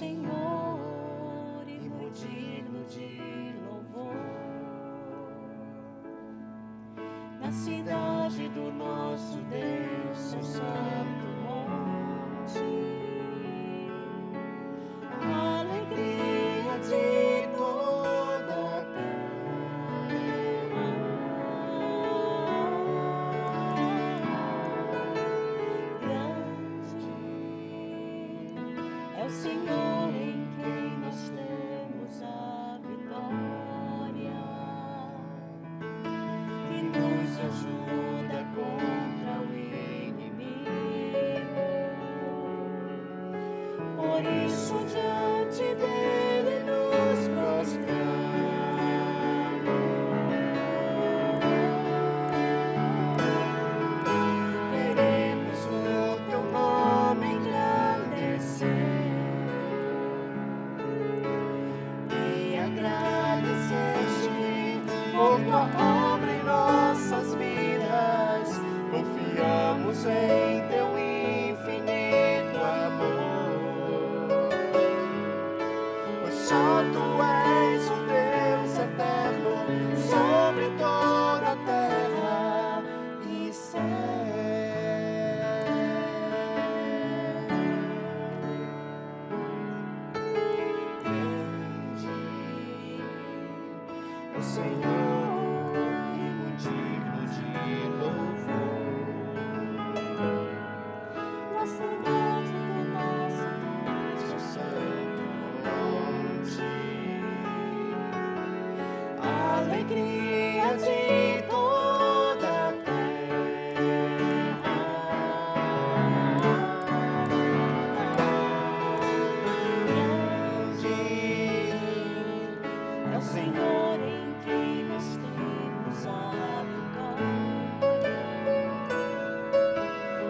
Senhor e muito digno de louvor. Na cidade do nosso Deus, seu santo monte, a alegria de toda a terra. Grande é o Senhor em quem nós temos a vitória, que nos ajuda contra o inimigo. Por isso diante dele nos prostramos. Queremos o teu nome engrandecer e agradecer-te por tua obra em nossas vidas. Confiamos em teu infinito amor, pois só tu és o Deus eterno sobre toda a terra e céu. Grande é o Senhor e muito digno de louvor. Na cidade do nosso Deus, seu santo monte, a alegria de toda a terra. Grande é o Senhor em quem nós temos a vitória,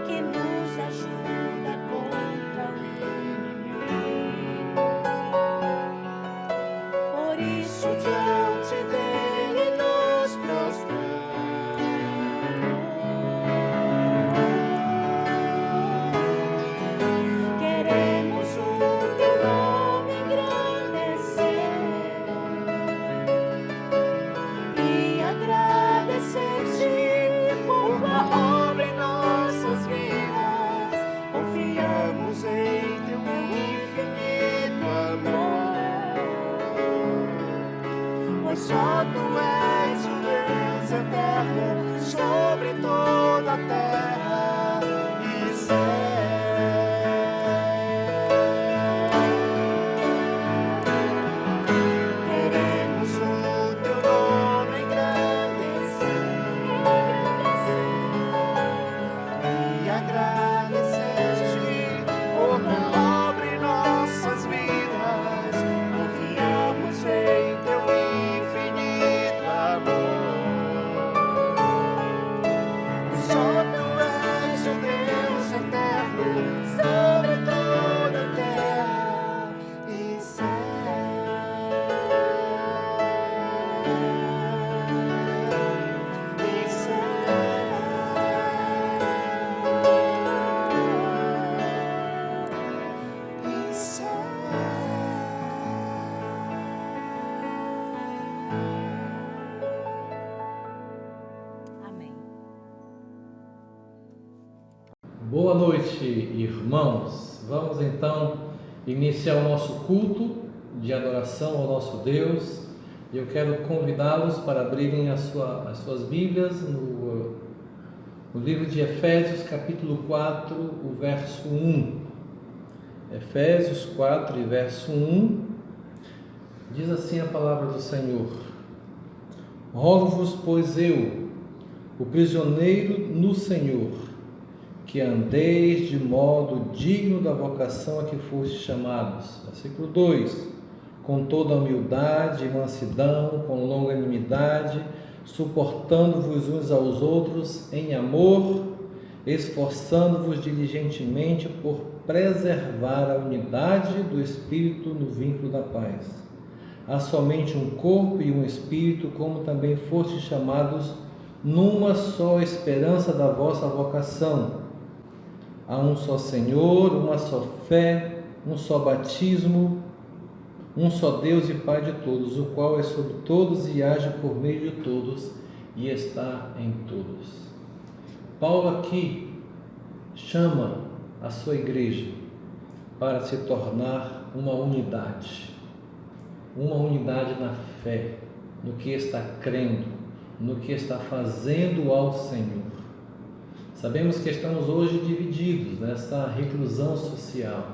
que nos ajuda contra o inimigo. Por isso diante dele nos prostramos. Queremos o teu nome engrandecer e agradecer-te por tua obra em nossas vidas. Confiamos em teu infinito amor, pois só tu és o Deus eterno sobre toda a terra e céu. Queremos o teu nome engrandecer e agradecer-te por tua obra em nossas vidas. Confiamos em teu infinito amor, só tu és o Deus eterno sobre toda a terra e céu. E céu. Amém. Boa noite, irmãos. Vamos então iniciar o nosso culto de adoração ao nosso Deus. Eu quero convidá-los para abrirem as suas Bíblias no livro de Efésios, capítulo 4, o verso 1. Efésios 4 e verso 1, diz assim a palavra do Senhor: Rogo-vos, pois eu, o prisioneiro no Senhor, que andeis de modo digno da vocação a que fostes chamados. Versículo 2: Com toda humildade e mansidão, com longanimidade, suportando-vos uns aos outros em amor, esforçando-vos diligentemente por preservar a unidade do Espírito no vínculo da paz. Há somente um corpo e um Espírito, como também fostes chamados numa só esperança da vossa vocação. Há um só Senhor, uma só fé, um só batismo, um só Deus e Pai de todos, o qual é sobre todos e age por meio de todos e está em todos. Paulo aqui chama a sua igreja para se tornar uma unidade na fé, no que está crendo, no que está fazendo ao Senhor. Sabemos que estamos hoje divididos nessa reclusão social,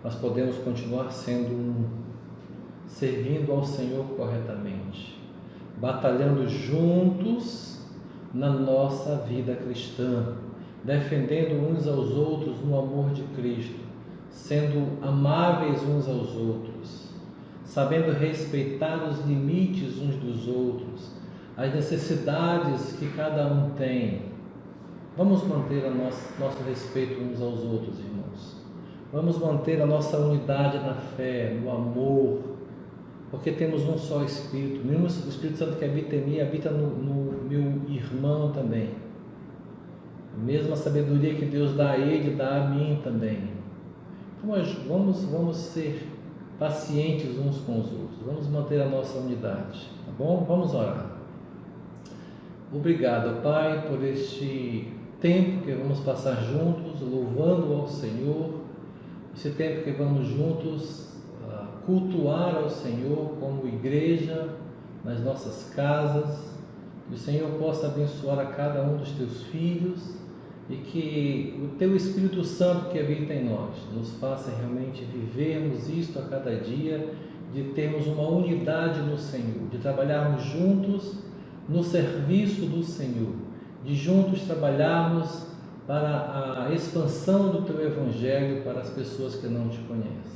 mas podemos continuar servindo ao Senhor corretamente, batalhando juntos na nossa vida cristã, defendendo uns aos outros no amor de Cristo, sendo amáveis uns aos outros, sabendo respeitar os limites uns dos outros, as necessidades que cada um tem. Vamos manter nosso respeito uns aos outros, irmãos. Vamos manter a nossa unidade na fé, no amor, porque temos um só Espírito. O Espírito Santo que habita em mim, habita no meu irmão também. A mesma sabedoria que Deus dá a ele, dá a mim também. Então, vamos ser pacientes uns com os outros. Vamos manter a nossa unidade, tá bom? Vamos orar. Obrigado, Pai, por este tempo que vamos passar juntos, louvando ao Senhor. Esse tempo que vamos juntos cultuar ao Senhor como igreja, nas nossas casas. Que o Senhor possa abençoar a cada um dos teus filhos e que o teu Espírito Santo que habita em nós nos faça realmente vivermos isto a cada dia, de termos uma unidade no Senhor, de trabalharmos juntos no serviço do Senhor, de juntos trabalharmos para a expansão do teu Evangelho para as pessoas que não te conhecem.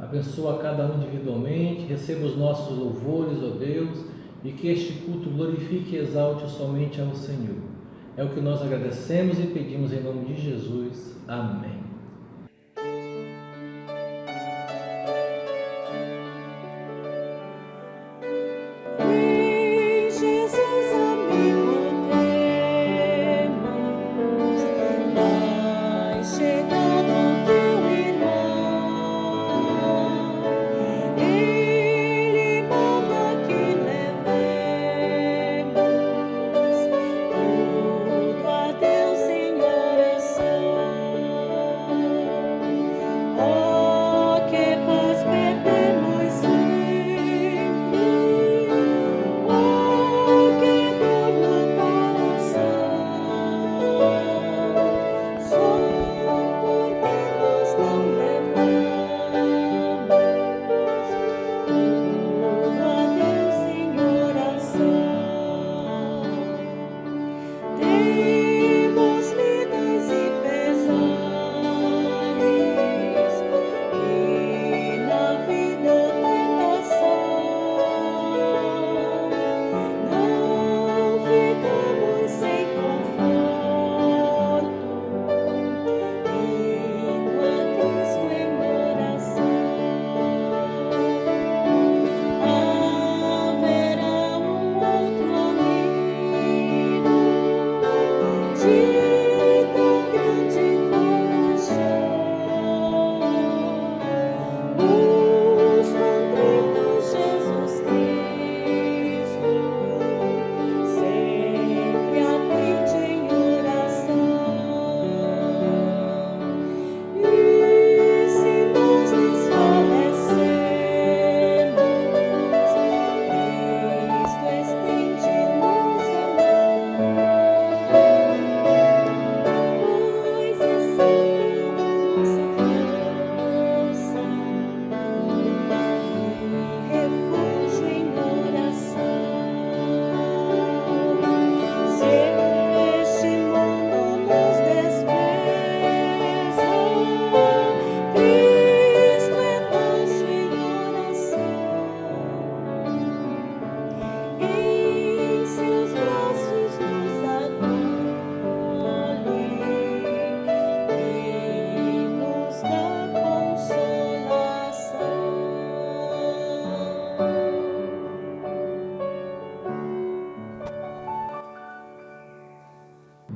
Abençoa cada um individualmente, receba os nossos louvores, ó Deus, e que este culto glorifique e exalte somente ao Senhor. É o que nós agradecemos e pedimos em nome de Jesus. Amém.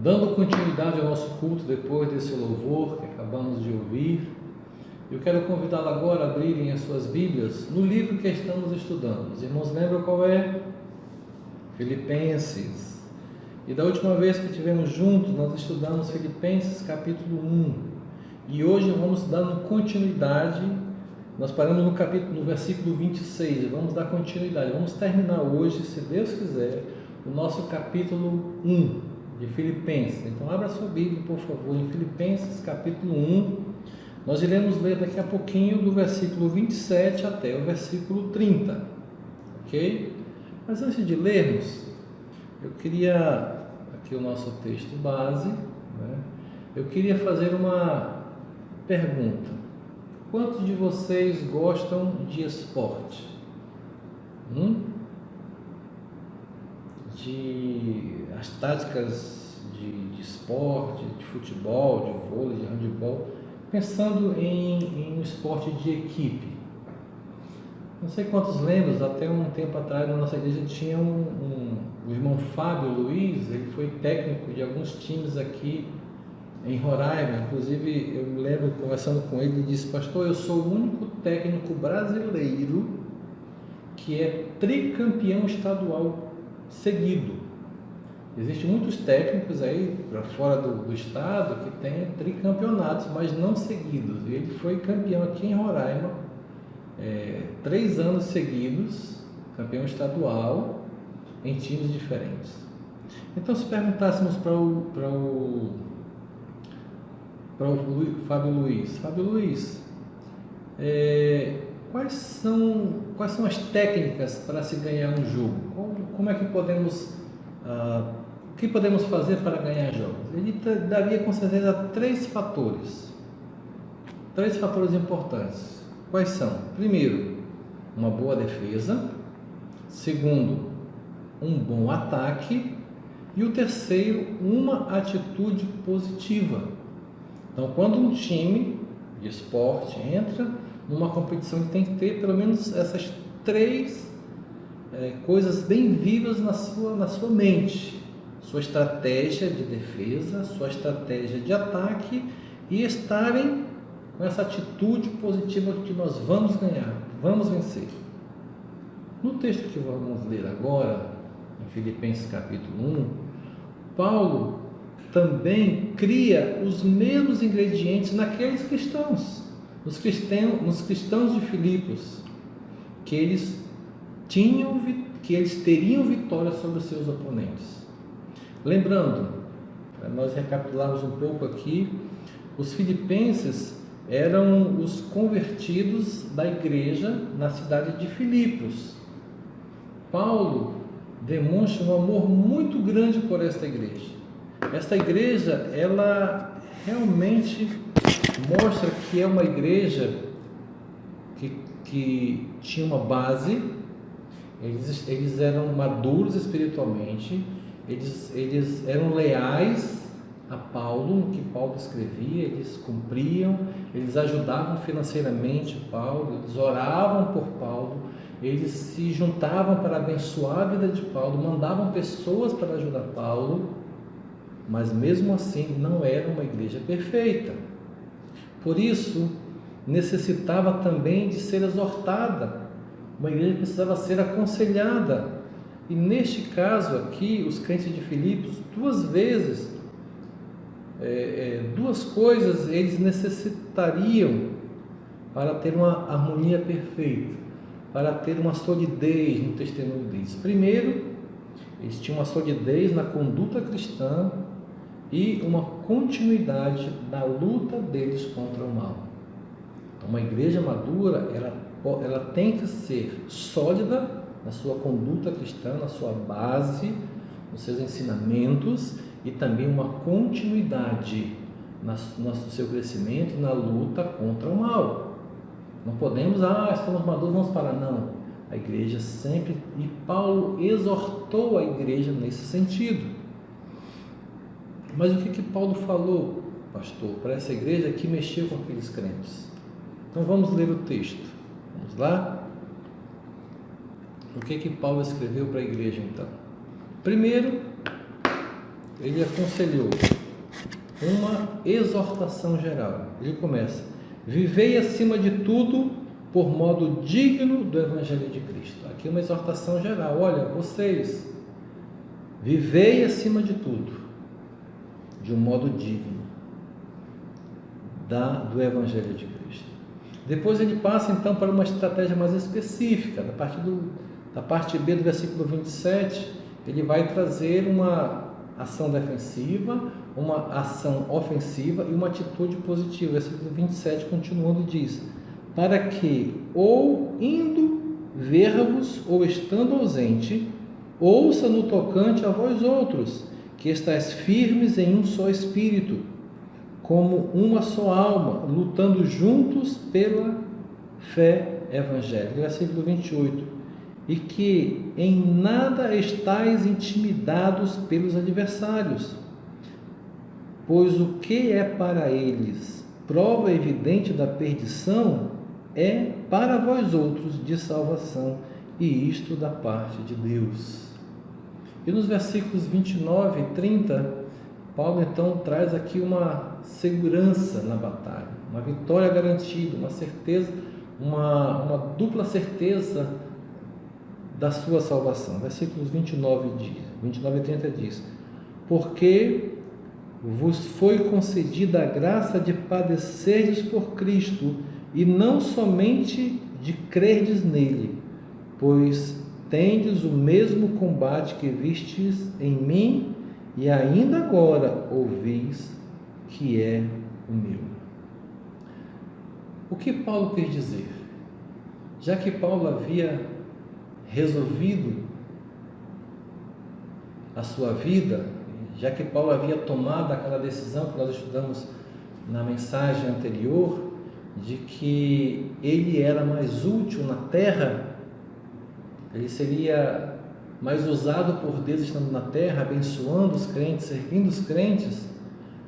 Dando continuidade ao nosso culto depois desse louvor que acabamos de ouvir, Eu quero convidá-lo agora a abrirem as suas Bíblias no livro que estamos estudando. Os irmãos lembram qual é? Filipenses. E da última vez que estivemos juntos, nós estudamos Filipenses capítulo 1. E hoje vamos dando continuidade. Nós paramos no versículo 26. Vamos dar continuidade. Vamos terminar hoje, se Deus quiser, o nosso capítulo 1 de Filipenses. Então abra sua Bíblia, por favor, em Filipenses capítulo 1. Nós iremos ler daqui a pouquinho do versículo 27 até o versículo 30, ok? Mas antes de lermos, eu queria, aqui o nosso texto base, né? Eu queria fazer uma pergunta. Quantos de vocês gostam de esporte? As táticas de esporte, de futebol, de vôlei, de handebol, pensando em um esporte de equipe. Não sei quantos lembram, até um tempo atrás na nossa igreja tinha o irmão Fábio Luiz, ele foi técnico de alguns times aqui em Roraima. Inclusive eu me lembro conversando com ele, ele disse: pastor, eu sou o único técnico brasileiro que é tricampeão estadual seguido. Existem muitos técnicos aí para fora do estado que têm tricampeonatos, mas não seguidos. Ele foi campeão aqui em Roraima 3 anos seguidos, campeão estadual em times diferentes. Então, se perguntássemos para o Fábio Luiz, quais são as técnicas para se ganhar um jogo? Como é que podemos o que podemos fazer para ganhar jogos? Ele daria com certeza 3 fatores importantes. Quais são? Primeiro, uma boa defesa. Segundo, um bom ataque. E o terceiro, uma atitude positiva. Então, quando um time de esporte entra numa competição, ele tem que ter pelo menos essas 3 coisas bem vivas na sua mente: sua estratégia de defesa, sua estratégia de ataque, e estarem com essa atitude positiva que nós vamos ganhar, vamos vencer. No texto que vamos ler agora, em Filipenses capítulo 1, Paulo também cria os mesmos ingredientes naqueles cristãos, nos cristãos de Filipos, que eles teriam vitória sobre os seus oponentes. Lembrando, para nós recapitularmos um pouco aqui, os filipenses eram os convertidos da igreja na cidade de Filipos. Paulo demonstra um amor muito grande por esta igreja. Esta igreja, ela realmente mostra que é uma igreja que tinha uma base. Eles eram maduros espiritualmente, eles eram leais a Paulo, no que Paulo escrevia, eles cumpriam, eles ajudavam financeiramente Paulo, eles oravam por Paulo, eles se juntavam para abençoar a vida de Paulo, mandavam pessoas para ajudar Paulo, mas mesmo assim não era uma igreja perfeita. Por isso, necessitava também de ser exortada. Uma igreja precisava ser aconselhada. E neste caso aqui, os crentes de Filipos, 2 vezes, 2 coisas eles necessitariam para ter uma harmonia perfeita, para ter uma solidez no testemunho deles. Primeiro, eles tinham uma solidez na conduta cristã e uma continuidade na luta deles contra o mal. Então, uma igreja madura, ela tem que ser sólida na sua conduta cristã, na sua base, nos seus ensinamentos, e também uma continuidade no seu crescimento e na luta contra o mal. Não podemos, estamos maduros, vamos parar. Não, a igreja sempre, e Paulo exortou a igreja nesse sentido. Mas o que Paulo falou, pastor, para essa igreja que mexeu com aqueles crentes? Então vamos ler o texto. Vamos lá? O que Paulo escreveu para a igreja então? Primeiro, ele aconselhou uma exortação geral. Ele começa: Vivei acima de tudo por modo digno do Evangelho de Cristo. Aqui uma exortação geral. Olha, vocês, vivei acima de tudo, de um modo digno do Evangelho de Cristo. Depois ele passa então para uma estratégia mais específica. Da parte B do versículo 27, ele vai trazer uma ação defensiva, uma ação ofensiva e uma atitude positiva. O versículo 27, continuando, diz: para que, ou indo ver-vos, ou estando ausente, ouça no tocante a vós outros, que estáis firmes em um só espírito, como uma só alma, lutando juntos pela fé evangélica. Versículo 28. E que em nada estáis intimidados pelos adversários, pois o que é para eles prova evidente da perdição, é para vós outros de salvação, e isto da parte de Deus. E nos versículos 29 e 30, Paulo então traz aqui uma segurança na batalha, uma vitória garantida, uma certeza, uma dupla certeza da sua salvação. Versículos 29 e 30 diz: porque vos foi concedida a graça de padecerdes por Cristo, e não somente de crerdes nele, pois tendes o mesmo combate que vistes em mim, e ainda agora ouvis que é o meu. O que Paulo quis dizer? Já que Paulo havia resolvido a sua vida, já que Paulo havia tomado aquela decisão que nós estudamos na mensagem anterior, de que ele era mais útil na terra, ele seria mais usado por Deus estando na terra, abençoando os crentes, servindo os crentes.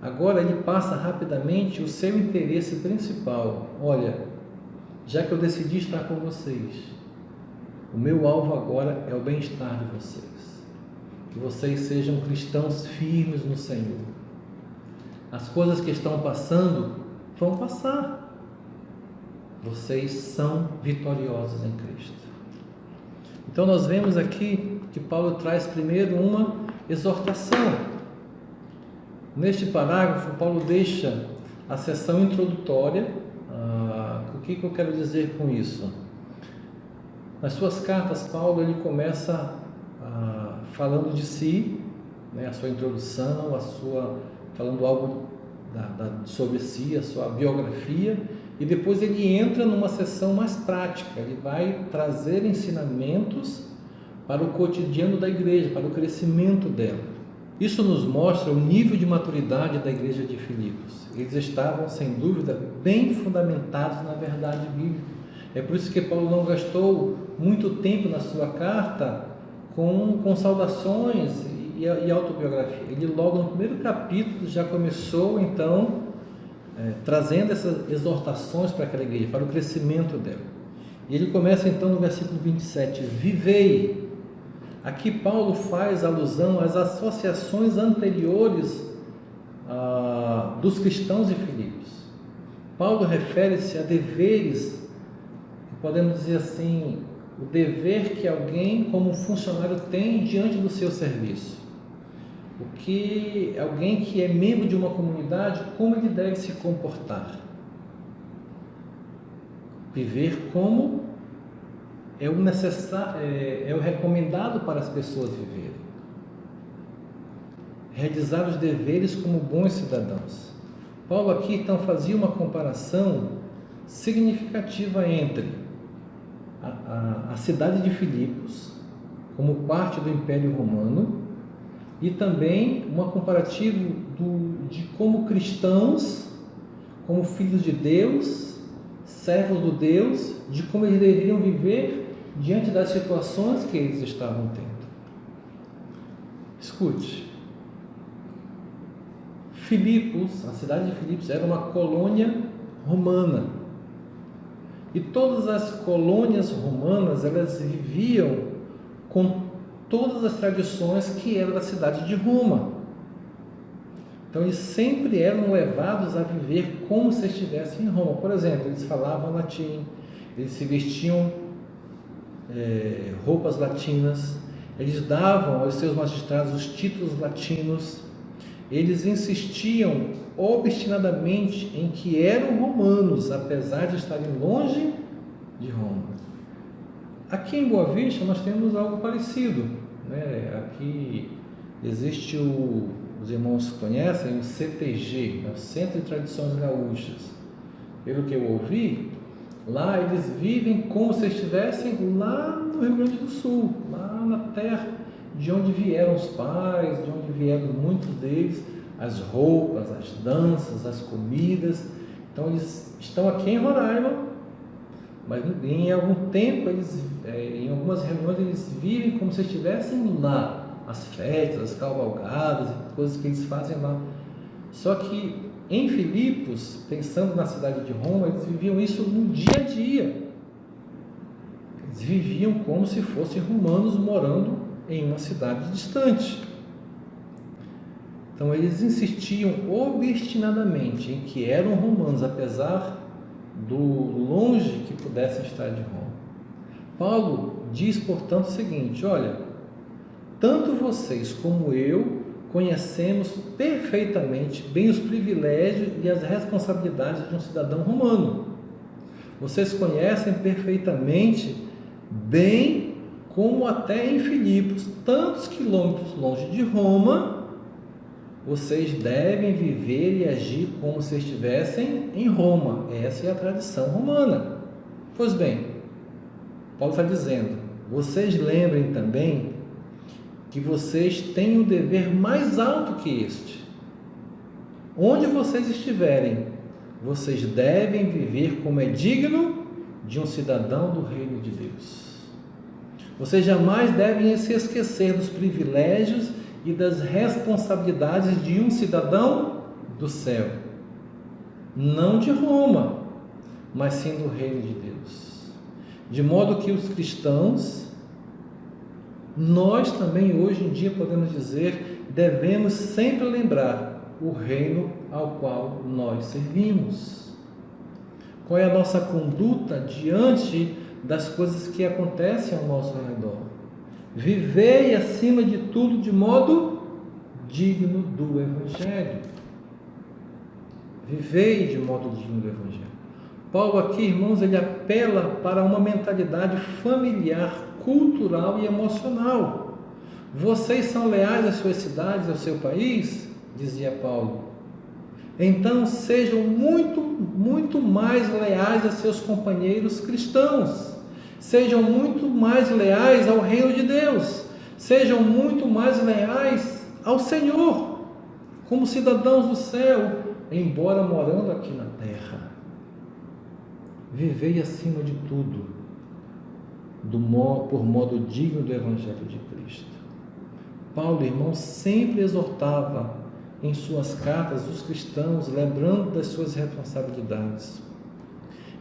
Agora ele passa rapidamente o seu interesse principal. Olha, já que eu decidi estar com vocês, o meu alvo agora é o bem-estar de vocês, que vocês sejam cristãos firmes no Senhor. As coisas que estão passando vão passar. Vocês são vitoriosos em Cristo. Então nós vemos aqui que Paulo traz primeiro uma exortação. Neste parágrafo, Paulo deixa a seção introdutória. O que eu quero dizer com isso? Nas suas cartas, Paulo ele começa falando de si, né, a sua introdução, falando algo sobre si, a sua biografia. E depois ele entra numa sessão mais prática, ele vai trazer ensinamentos para o cotidiano da igreja, para o crescimento dela. Isso nos mostra o nível de maturidade da igreja de Filipos. Eles estavam, sem dúvida, bem fundamentados na verdade bíblica. É por isso que Paulo não gastou muito tempo na sua carta com saudações e autobiografia. Ele logo no primeiro capítulo já começou, então, trazendo essas exortações para aquela igreja, para o crescimento dela. E ele começa então no versículo 27, vivei. Aqui Paulo faz alusão às associações anteriores dos cristãos de Filipos. Paulo refere-se a deveres, podemos dizer assim, o dever que alguém como funcionário tem diante do seu serviço. O que alguém que é membro de uma comunidade, como ele deve se comportar? Viver como é o necessário, é o recomendado para as pessoas viverem. Realizar os deveres como bons cidadãos. Paulo aqui então fazia uma comparação significativa entre a cidade de Filipos como parte do Império Romano e também uma comparativa de como cristãos, como filhos de Deus, servos do Deus, de como eles deveriam viver diante das situações que eles estavam tendo. Escute, Filipos, a cidade de Filipos era uma colônia romana. E todas as colônias romanas, elas viviam com todas as tradições que eram da cidade de Roma. Então eles sempre eram levados a viver como se estivessem em Roma. Por exemplo, eles falavam latim, eles se vestiam roupas latinas, eles davam aos seus magistrados os títulos latinos, eles insistiam obstinadamente em que eram romanos, apesar de estarem longe de Roma. Aqui em Boa Vista nós temos algo parecido, né? Aqui existe os irmãos conhecem o CTG, o Centro de Tradições Gaúchas. Pelo que eu ouvi, lá eles vivem como se estivessem lá no Rio Grande do Sul, lá na terra de onde vieram os pais, de onde vieram muitos deles, as roupas, as danças, as comidas. Então eles estão aqui em Roraima, mas em algum tempo, em algumas reuniões, eles vivem como se estivessem lá. As festas, as cavalgadas, coisas que eles fazem lá. Só que em Filipos, pensando na cidade de Roma, eles viviam isso no dia a dia. Eles viviam como se fossem romanos morando em uma cidade distante. Então eles insistiam obstinadamente em que eram romanos, apesar do longe que pudessem estar de Roma. Paulo diz, portanto, o seguinte: olha, tanto vocês como eu conhecemos perfeitamente bem os privilégios e as responsabilidades de um cidadão romano. Vocês conhecem perfeitamente bem como até em Filipos, tantos quilômetros longe de Roma, vocês devem viver e agir como se estivessem em Roma. Essa é a tradição romana. Pois bem, Paulo está dizendo, vocês lembrem também que vocês têm um dever mais alto que este. Onde vocês estiverem, vocês devem viver como é digno de um cidadão do reino de Deus. Vocês jamais devem se esquecer dos privilégios e das responsabilidades de um cidadão do céu. Não de Roma, mas sim do reino de Deus. De modo que os cristãos, nós também hoje em dia podemos dizer, devemos sempre lembrar o reino ao qual nós servimos. Qual é a nossa conduta diante das coisas que acontecem ao nosso redor? Vivei acima de tudo de modo digno do Evangelho. Vivei de modo digno do Evangelho. Paulo aqui, irmãos, ele apela para uma mentalidade familiar, cultural e emocional. Vocês são leais às suas cidades, ao seu país? Dizia Paulo. Então sejam muito mais leais a seus companheiros cristãos. Sejam muito mais leais ao reino de Deus. Sejam muito mais leais ao Senhor, como cidadãos do céu, embora morando aqui na terra. Vivei acima de tudo, por modo digno do Evangelho de Cristo. Paulo, irmão, sempre exortava em suas cartas os cristãos, lembrando das suas responsabilidades.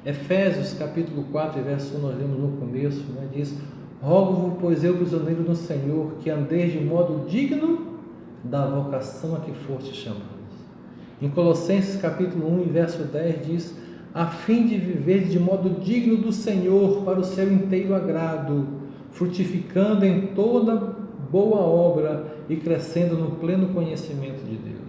Efésios capítulo 4, verso 1, nós lemos no começo, diz: rogo-vos, pois eu, prisioneiro do Senhor, que andeis de modo digno da vocação a que fostes chamados. Em Colossenses capítulo 1, verso 10 diz: a fim de viver de modo digno do Senhor, para o seu inteiro agrado, frutificando em toda boa obra e crescendo no pleno conhecimento de Deus.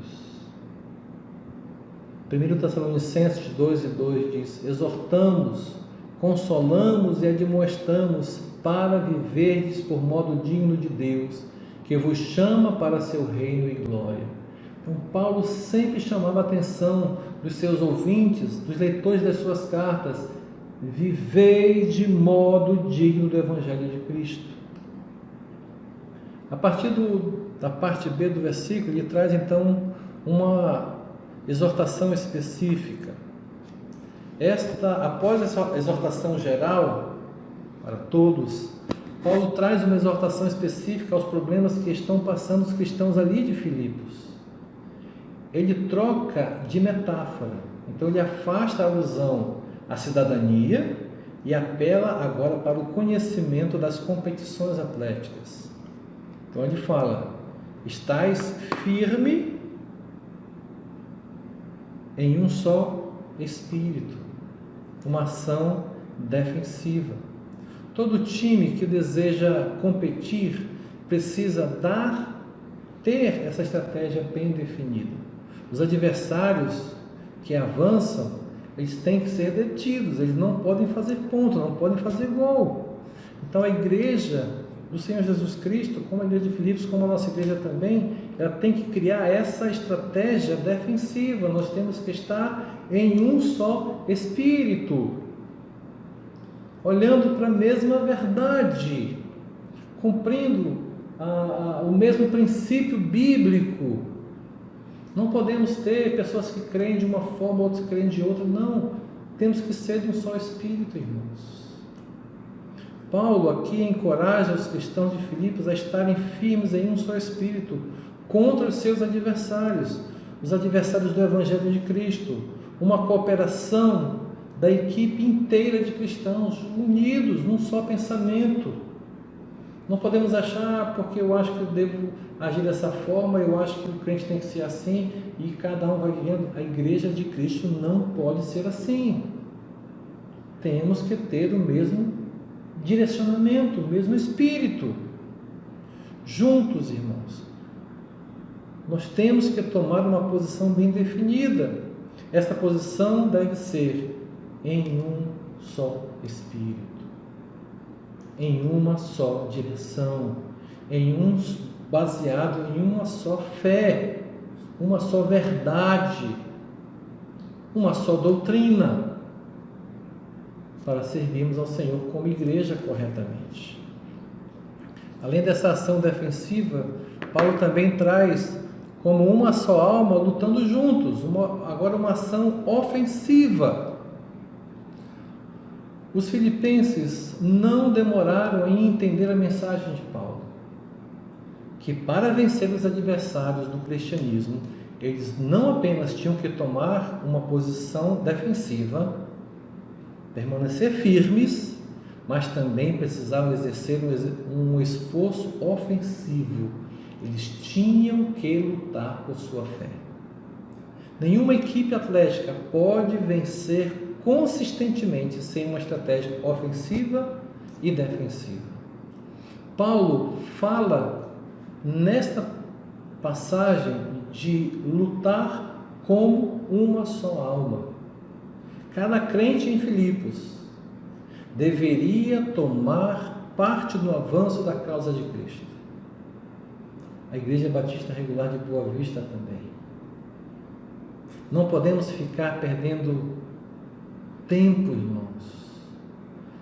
1 Tessalonicenses 2:2 diz: exortamos, consolamos e admoestamos para viverdes por modo digno de Deus, que vos chama para seu reino e glória. Então Paulo sempre chamava a atenção dos seus ouvintes, dos leitores das suas cartas: vivei de modo digno do Evangelho de Cristo. A partir da parte B do versículo, ele traz então uma exortação específica. Após essa exortação geral para todos, Paulo traz uma exortação específica aos problemas que estão passando os cristãos ali de Filipos. Ele troca de metáfora, então ele afasta a alusão à cidadania e apela agora para o conhecimento das competições atléticas. Então ele fala: estais firme em um só espírito, uma ação defensiva. Todo time que deseja competir precisa ter essa estratégia bem definida. Os adversários que avançam, eles têm que ser detidos, eles não podem fazer ponto, não podem fazer gol. Então a igreja do Senhor Jesus Cristo, como a igreja de Filipos, como a nossa igreja também, ela tem que criar essa estratégia defensiva. Nós temos que estar em um só espírito, olhando para a mesma verdade, cumprindo o mesmo princípio bíblico. Não podemos ter pessoas que creem de uma forma, outras que creem de outra. Não, temos que ser de um só espírito, irmãos. Paulo aqui encoraja os cristãos de Filipos a estarem firmes em um só espírito contra os seus adversários, os adversários do Evangelho de Cristo. Uma cooperação da equipe inteira de cristãos, unidos num só pensamento. Não podemos achar, porque eu acho que eu devo agir dessa forma, eu acho que o crente tem que ser assim, e cada um vai vivendo. A igreja de Cristo não pode ser assim. Temos que ter o mesmo direcionamento, o mesmo espírito. Juntos, irmãos, nós temos que tomar uma posição bem definida. Esta posição deve ser em um só espírito, em uma só direção, baseado em uma só fé, uma só verdade, uma só doutrina, para servirmos ao Senhor como igreja corretamente. Além dessa ação defensiva, Paulo também traz como uma só alma lutando juntos, agora uma ação ofensiva. Os filipenses não demoraram em entender a mensagem de Paulo, que para vencer os adversários do cristianismo, eles não apenas tinham que tomar uma posição defensiva, permanecer firmes, mas também precisavam exercer um esforço ofensivo. Eles tinham que lutar por sua fé. Nenhuma equipe atlética pode vencer consistentemente sem uma estratégia ofensiva e defensiva. Paulo fala nesta passagem de lutar como uma só alma. Cada crente em Filipos deveria tomar parte no avanço da causa de Cristo. A Igreja Batista Regular de Boa Vista também. Não podemos ficar perdendo tempo, irmãos,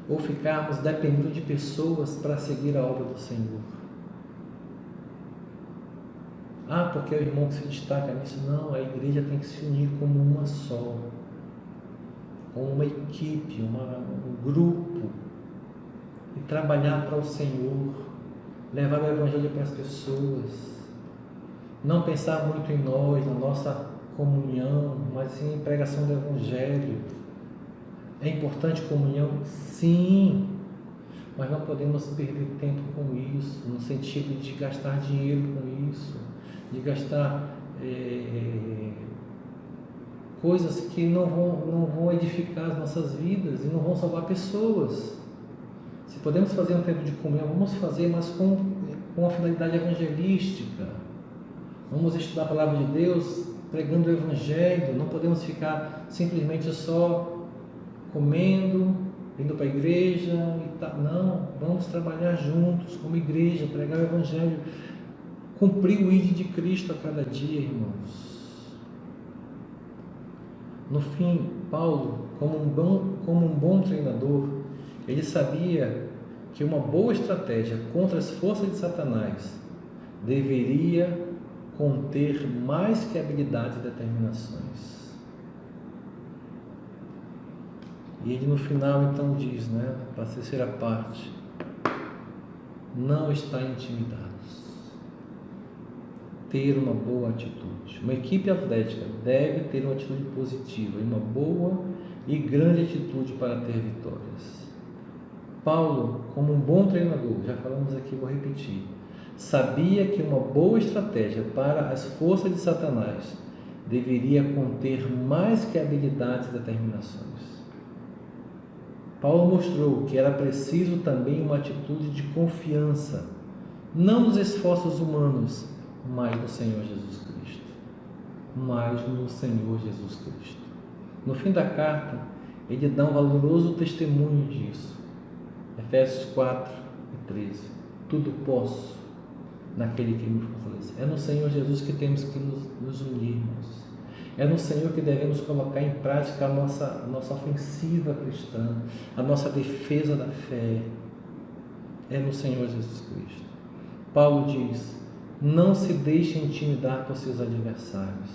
ou ficarmos dependendo de pessoas para seguir a obra do Senhor. Porque é o irmão que se destaca nisso. Não, a igreja tem que se unir como uma só, como uma equipe, um grupo, e trabalhar para o Senhor, levar o Evangelho para as pessoas. Não pensar muito em nós, na nossa comunhão, mas sim em pregação do Evangelho. É importante comunhão? Sim, mas não podemos perder tempo com isso, no sentido de gastar dinheiro com isso, de gastar coisas que não vão edificar as nossas vidas e não vão salvar pessoas. Se podemos fazer um tempo de comunhão, vamos fazer, mas com uma finalidade evangelística. Vamos estudar a palavra de Deus, pregando o Evangelho. Não podemos ficar simplesmente só comendo, indo para a igreja e tal. Não, vamos trabalhar juntos como igreja, pregar o Evangelho, cumprir o ID de Cristo a cada dia, irmãos. No fim, Paulo, como um bom treinador, ele sabia que uma boa estratégia contra as forças de Satanás deveria conter mais que habilidades e determinações. E ele no final então diz, para a terceira parte, não está intimidados. Ter uma boa atitude. Uma equipe atlética deve ter uma atitude positiva e uma boa e grande atitude para ter vitórias. Paulo, como um bom treinador, já falamos aqui, vou repetir, sabia que uma boa estratégia para as forças de Satanás deveria conter mais que habilidades e determinações. Paulo mostrou que era preciso também uma atitude de confiança, não nos esforços humanos, mas no Senhor Jesus Cristo. Mas no Senhor Jesus Cristo. No fim da carta, ele dá um valoroso testemunho disso. Efésios 4 e 13. Tudo posso naquele que me fortalece. É no Senhor Jesus que temos que nos unirmos. É no Senhor que devemos colocar em prática a nossa ofensiva cristã, a nossa defesa da fé. É no Senhor Jesus Cristo. Paulo diz: não se deixem intimidar por seus adversários.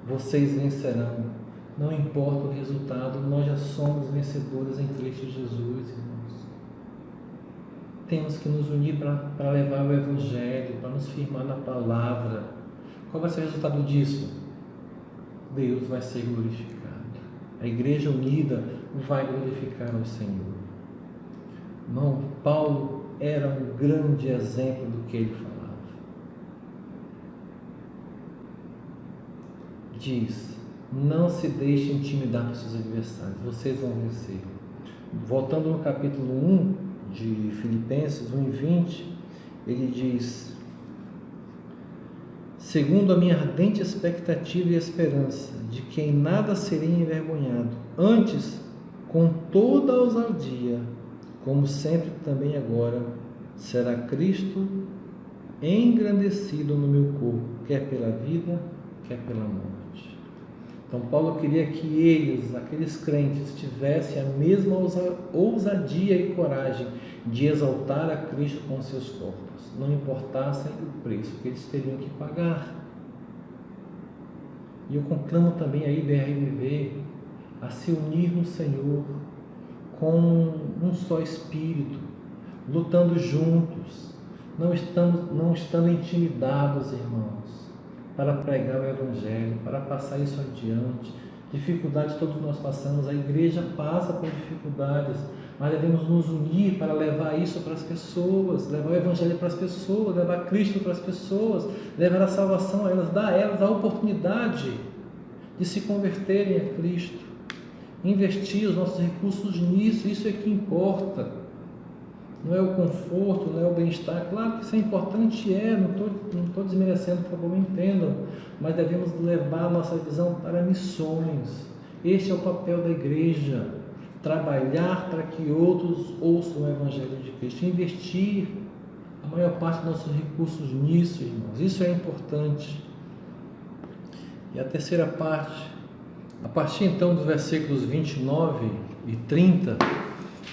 Vocês vencerão. Não importa o resultado, nós já somos vencedores em Cristo Jesus, irmãos. Temos que nos unir para levar o Evangelho, para nos firmar na palavra. Qual vai ser o resultado disso? Deus vai ser glorificado. A igreja unida vai glorificar ao Senhor. Irmão, Paulo era um grande exemplo do que ele falava. Diz: não se deixe intimidar por seus adversários, vocês vão vencer. Voltando no capítulo 1 de Filipenses 1:20, ele diz: segundo a minha ardente expectativa e esperança, de que em nada serei envergonhado, antes, com toda a ousadia, como sempre também agora, será Cristo engrandecido no meu corpo, quer pela vida, quer pela morte. Então Paulo queria que eles, aqueles crentes, tivessem a mesma ousadia e coragem de exaltar a Cristo com seus corpos, não importassem o preço que eles teriam que pagar. E eu conclamo também a IBRBV a se unir no Senhor com um só espírito, lutando juntos, não estando intimidados, irmãos, para pregar o Evangelho, para passar isso adiante. Dificuldades todos nós passamos, a igreja passa por dificuldades, mas devemos nos unir para levar isso para as pessoas, levar o Evangelho para as pessoas, levar Cristo para as pessoas, levar a salvação a elas, dar a elas a oportunidade de se converterem a Cristo, investir os nossos recursos nisso, isso é que importa. Não é o conforto, não é o bem-estar. Claro que isso é importante, não estou desmerecendo, por favor, me entendam, mas devemos levar a nossa visão para missões. Este é o papel da igreja, trabalhar para que outros ouçam o Evangelho de Cristo, investir a maior parte dos nossos recursos nisso, irmãos, isso é importante. E a terceira parte, a partir então dos versículos 29 e 30,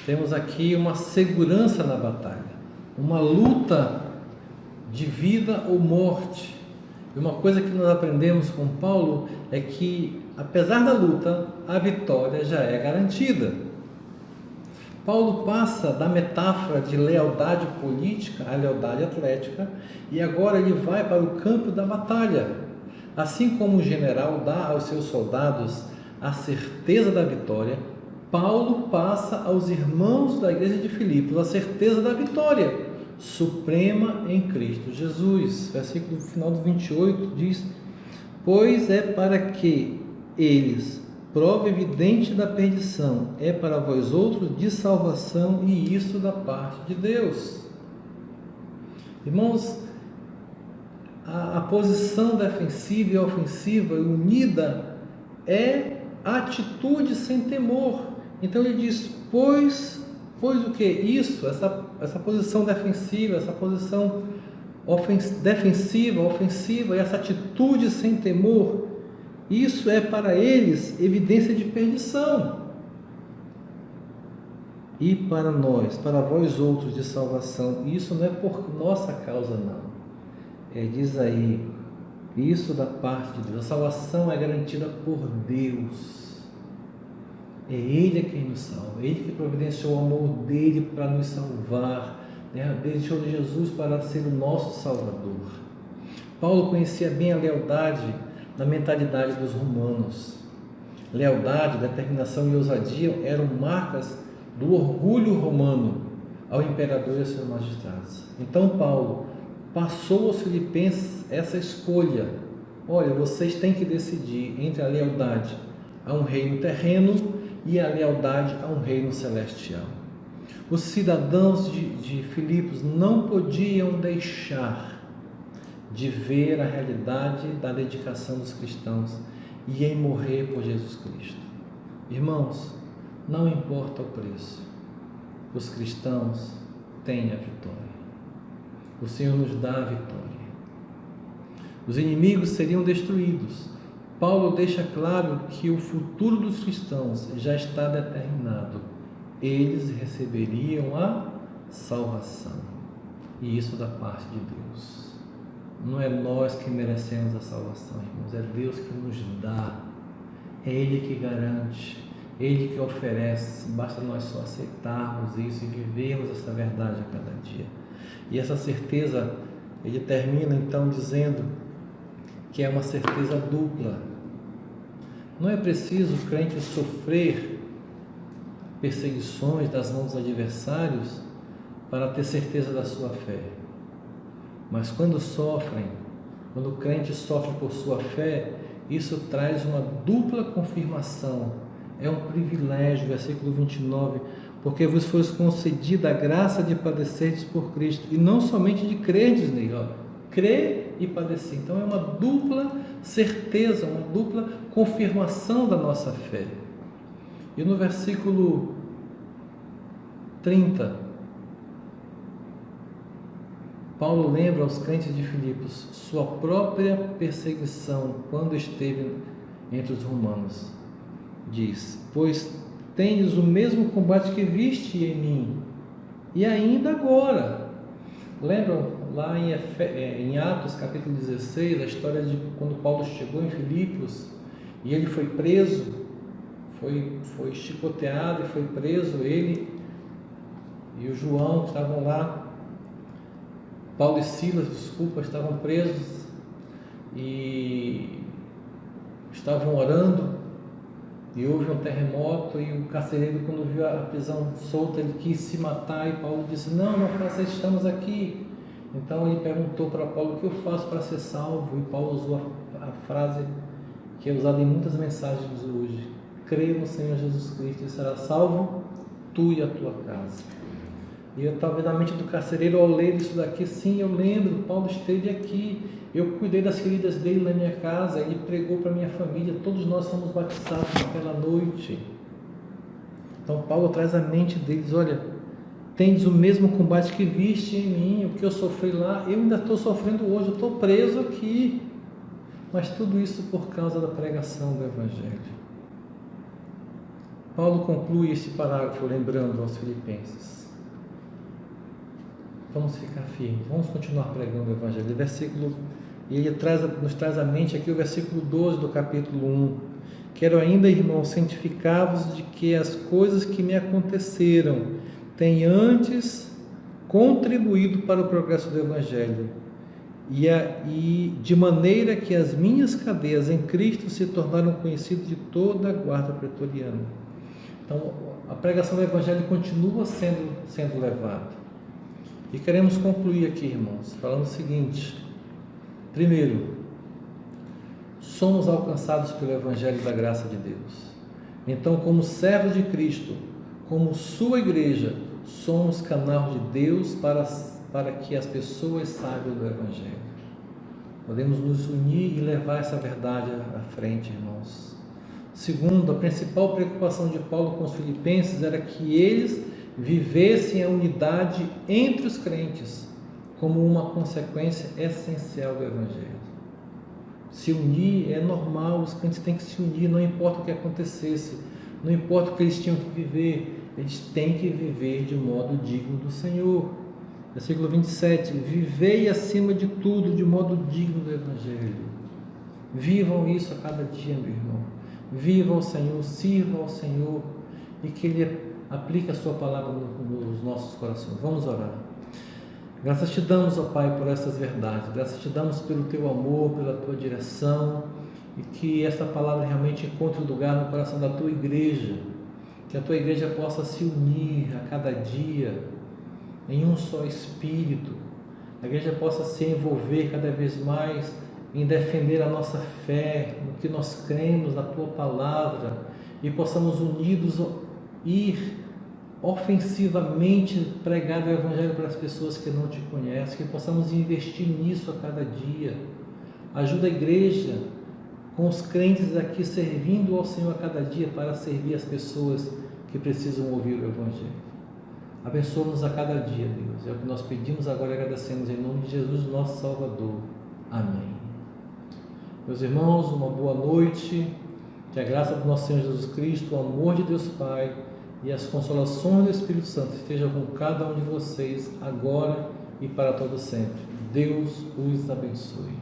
temos aqui uma segurança na batalha, uma luta de vida ou morte. E uma coisa que nós aprendemos com Paulo é que, apesar da luta, a vitória já é garantida. Paulo passa da metáfora de lealdade política à lealdade atlética e agora ele vai para o campo da batalha. Assim como o general dá aos seus soldados a certeza da vitória, Paulo passa aos irmãos da igreja de Filipos a certeza da vitória suprema em Cristo Jesus. Versículo final do 28 diz: pois é para que eles, prova evidente da perdição, é para vós outros de salvação, e isso da parte de Deus. Irmãos, a posição defensiva e ofensiva unida é atitude sem temor. Então ele diz: pois o que? Isso, essa posição defensiva, essa posição defensiva, ofensiva, e essa atitude sem temor, isso é para eles evidência de perdição. E para nós, para vós outros de salvação, isso não é por nossa causa, não. Diz aí, isso da parte de Deus. A salvação é garantida por Deus. É Ele quem nos salva, Ele que providenciou o amor dele para nos salvar, né? Deixou Jesus para ser o nosso Salvador. Paulo conhecia bem a lealdade na mentalidade dos romanos. Lealdade, determinação e ousadia eram marcas do orgulho romano ao imperador e aos seus magistrados. Então Paulo passou aos filipenses essa escolha olha, vocês têm que decidir entre a lealdade a um reino terreno e a lealdade a um reino celestial. Os cidadãos de Filipos não podiam deixar de ver a realidade da dedicação dos cristãos e em morrer por Jesus Cristo. Irmãos, não importa o preço, os cristãos têm a vitória. O Senhor nos dá a vitória. Os inimigos seriam destruídos. Paulo deixa claro que o futuro dos cristãos já está determinado. Eles receberiam a salvação. E isso da parte de Deus. Não é nós que merecemos a salvação, irmãos. É Deus que nos dá. É Ele que garante. Ele que oferece. Basta nós só aceitarmos isso e vivermos essa verdade a cada dia. E essa certeza, ele termina então dizendo que é uma certeza dupla. Não é preciso o crente sofrer perseguições das mãos dos adversários para ter certeza da sua fé. Mas quando o crente sofre por sua fé, isso traz uma dupla confirmação. É um privilégio, versículo 29, porque vos foi concedida a graça de padecerdes por Cristo, e não somente de crerdes nele, crer e padecer. Então é uma dupla certeza, uma dupla confirmação da nossa fé. E no versículo 30, Paulo lembra aos crentes de Filipos sua própria perseguição quando esteve entre os romanos. Diz: pois tendes o mesmo combate que viste em mim, e ainda agora. Lembram lá em Atos capítulo 16, a história de quando Paulo chegou em Filipos e ele foi preso, foi chicoteado e foi preso, ele e o João que estavam lá, Paulo e Silas, estavam presos e estavam orando, e houve um terremoto, e o carcereiro, quando viu a prisão solta, ele quis se matar, e Paulo disse: não faça isso, estamos aqui. Então ele perguntou para Paulo: o que eu faço para ser salvo? E Paulo usou a frase que é usada em muitas mensagens hoje: crê no Senhor Jesus Cristo e será salvo tu e a tua casa. E eu, talvez na mente do carcereiro, ao ler isso daqui, sim, eu lembro, Paulo esteve aqui, eu cuidei das feridas dele na minha casa, ele pregou para minha família, todos nós fomos batizados naquela noite. Então Paulo traz à mente deles: olha, tendes o mesmo combate que viste em mim, o que eu sofri lá, eu ainda estou sofrendo hoje, eu estou preso aqui, mas tudo isso por causa da pregação do Evangelho. Paulo conclui esse parágrafo lembrando aos filipenses: vamos ficar firmes, vamos continuar pregando o Evangelho. E ele nos traz à mente aqui o versículo 12 do capítulo 1. Quero ainda, irmãos, cientificar-vos de que as coisas que me aconteceram têm antes contribuído para o progresso do Evangelho, e de maneira que as minhas cadeias em Cristo se tornaram conhecidas de toda a guarda pretoriana. Então, a pregação do Evangelho continua sendo levada. E queremos concluir aqui, irmãos, falando o seguinte: primeiro, somos alcançados pelo Evangelho da graça de Deus. Então, como servos de Cristo, como sua igreja, somos canal de Deus para que as pessoas saibam do Evangelho. Podemos nos unir e levar essa verdade à frente, irmãos. Segundo, a principal preocupação de Paulo com os filipenses era que eles vivessem a unidade entre os crentes, como uma consequência essencial do Evangelho. Se unir é normal, os crentes têm que se unir, não importa o que acontecesse, não importa o que eles tinham que viver, eles têm que viver de modo digno do Senhor. Versículo 27, vivei acima de tudo de modo digno do Evangelho. Vivam isso a cada dia, meu irmão. Viva ao Senhor, sirva ao Senhor, e que Ele aplique a sua palavra nos nossos corações. Vamos orar. Graças te damos, ó Pai, por essas verdades. Graças te damos pelo teu amor, pela tua direção, e que esta palavra realmente encontre lugar no coração da tua igreja. Que a tua igreja possa se unir a cada dia em um só espírito. A igreja possa se envolver cada vez mais em defender a nossa fé, no que nós cremos, na Tua Palavra, e possamos unidos ir ofensivamente pregar o Evangelho para as pessoas que não Te conhecem, que possamos investir nisso a cada dia. Ajuda a igreja com os crentes aqui servindo ao Senhor a cada dia para servir as pessoas que precisam ouvir o Evangelho. Abençoa-nos a cada dia, Deus. É o que nós pedimos agora e agradecemos em nome de Jesus, nosso Salvador. Amém. Meus irmãos, uma boa noite. Que a graça do nosso Senhor Jesus Cristo, o amor de Deus Pai e as consolações do Espírito Santo estejam com cada um de vocês agora e para todo sempre. Deus os abençoe.